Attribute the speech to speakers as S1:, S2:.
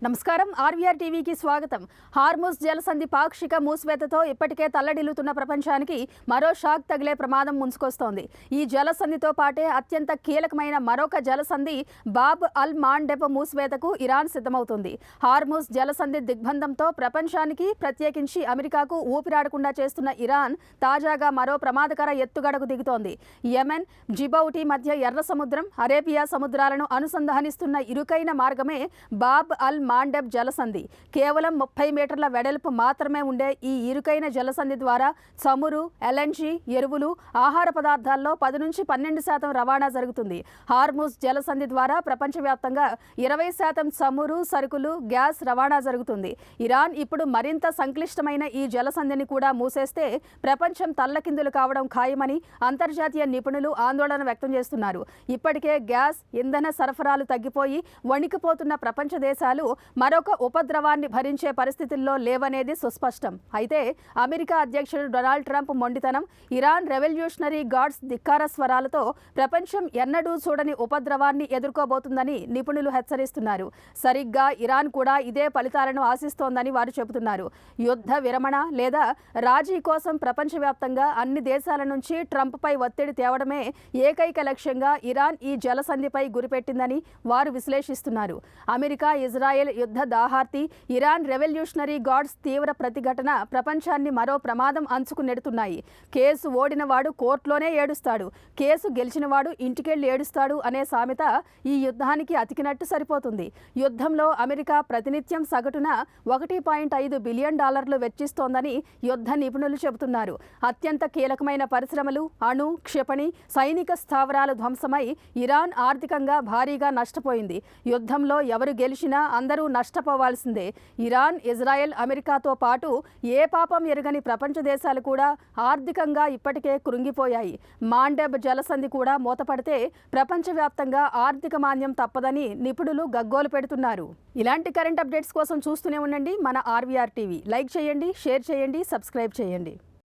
S1: నమస్కారం ఆర్వీఆర్ టీవీకి స్వాగతం. హార్ముజ్ జలసంధి పాక్షిక మూసివేతతో ఇప్పటికే తల్లడిల్లుతున్న ప్రపంచానికి మరో షాక్ తగిలే ప్రమాదం ముంచుకొస్తోంది. ఈ జలసంధితో పాటే అత్యంత కీలకమైన మరొక జలసంధి బాబ్ అల్ మాండెబ్ మూసివేతకు ఇరాన్ సిద్ధమవుతుంది. హార్ముజ్ జలసంధి దిగ్బంధంతో ప్రపంచానికి ప్రత్యేకించి అమెరికాకు ఊపిరాడకుండా చేస్తున్న ఇరాన్ తాజాగా మరో ప్రమాదకర ఎత్తుగడకు దిగుతోంది. యెమెన్, జిబౌటి మధ్య ఎర్ర సముద్రం, అరేబియా సముద్రాలను అనుసంధానిస్తున్న ఇరుకైన మార్గమే బాబ్ అల్ మాండెబ్ జలసంధి. కేవలం 30 మీటర్ల వెడల్పు మాత్రమే ఉండే ఈ ఇరుకైన జలసంధి ద్వారా చమురు, ఎల్ఎన్జీ, ఎరువులు, ఆహార పదార్థాల్లో 10 నుంచి 12% రవాణా జరుగుతుంది. హార్ముజ్ జలసంధి ద్వారా ప్రపంచవ్యాప్తంగా 20% చమురు, సరుకులు, గ్యాస్ రవాణా జరుగుతుంది. ఇరాన్ ఇప్పుడు మరింత సంక్లిష్టమైన ఈ జలసంధిని కూడా మూసేస్తే ప్రపంచం తల్లకిందులు కావడం ఖాయమని అంతర్జాతీయ నిపుణులు ఆందోళన వ్యక్తం చేస్తున్నారు. ఇప్పటికే గ్యాస్, ఇంధన సరఫరాలు తగ్గిపోయి వణికిపోతున్న ప్రపంచ దేశాలు మరొక ఉపద్రవాన్ని భరించే పరిస్థితుల్లో లేవనేది సుస్పష్టం. అయితే అమెరికా అధ్యక్షుడు డొనాల్డ్ ట్రంప్ మొండితనం, ఇరాన్ రెవల్యూషనరీ గార్డ్స్ ధిక్కార స్వరాలతో ప్రపంచం ఎన్నడూ చూడని ఉపద్రవాన్ని ఎదుర్కోబోతుందని నిపుణులు హెచ్చరిస్తున్నారు. సరిగ్గా ఇరాన్ కూడా ఇదే ఫలితాలను ఆశిస్తోందని వారు చెబుతున్నారు. యుద్ధ విరమణ లేదా రాజీ కోసం ప్రపంచవ్యాప్తంగా అన్ని దేశాల నుంచి ట్రంప్పై ఒత్తిడి తేవడమే ఏకైక లక్ష్యంగా ఇరాన్ ఈ జలసంధిపై గురిపెట్టిందని వారు విశ్లేషిస్తున్నారు. అమెరికా, ఇజ్రాయెల్ యుద్ధ దాహార్తి, ఇరాన్ రెవల్యూషనరీ గార్డ్స్ తీవ్ర ప్రతిఘటన ప్రపంచాన్ని మరో ప్రమాదం అంచుకు నెడుతున్నాయి. కేసు ఓడినవాడు కోర్టులోనే ఏడుస్తాడు, కేసు గెలిచినవాడు ఇంటికెళ్లి ఏడుస్తాడు అనే సామెత ఈ యుద్ధానికి అతికినట్టు సరిపోతుంది. యుద్ధంలో అమెరికా ప్రతినిత్యం సగటున $1.5 బిలియన్ వెచ్చిస్తోందని యుద్ధ నిపుణులు చెబుతున్నారు. అత్యంత కీలకమైన పరిశ్రమలు, అణు, క్షిపణి, సైనిక స్థావరాలు ధ్వంసమై ఇరాన్ ఆర్థికంగా భారీగా నష్టపోయింది. యుద్ధంలో ఎవరు గెలిచినా అందరూ నష్టపోవాల్సిందే. ఇరాన్, ఇజ్రాయెల్, అమెరికాతో పాటు ఏ పాపం ఎరుగని ప్రపంచ దేశాలు కూడా ఆర్థికంగా ఇప్పటికే కృంగిపోయాయి. మాండెబ్ జలసంధి కూడా మూతపడితే ప్రపంచవ్యాప్తంగా ఆర్థిక మాంద్యం తప్పదని నిపుణులు గగ్గోలు పెడుతున్నారు. ఇలాంటి కరెంట్ అప్డేట్స్ కోసం చూస్తూనే ఉండండి మన ఆర్వీఆర్ టీవీ. లైక్ చేయండి, షేర్ చేయండి, సబ్స్క్రైబ్ చేయండి.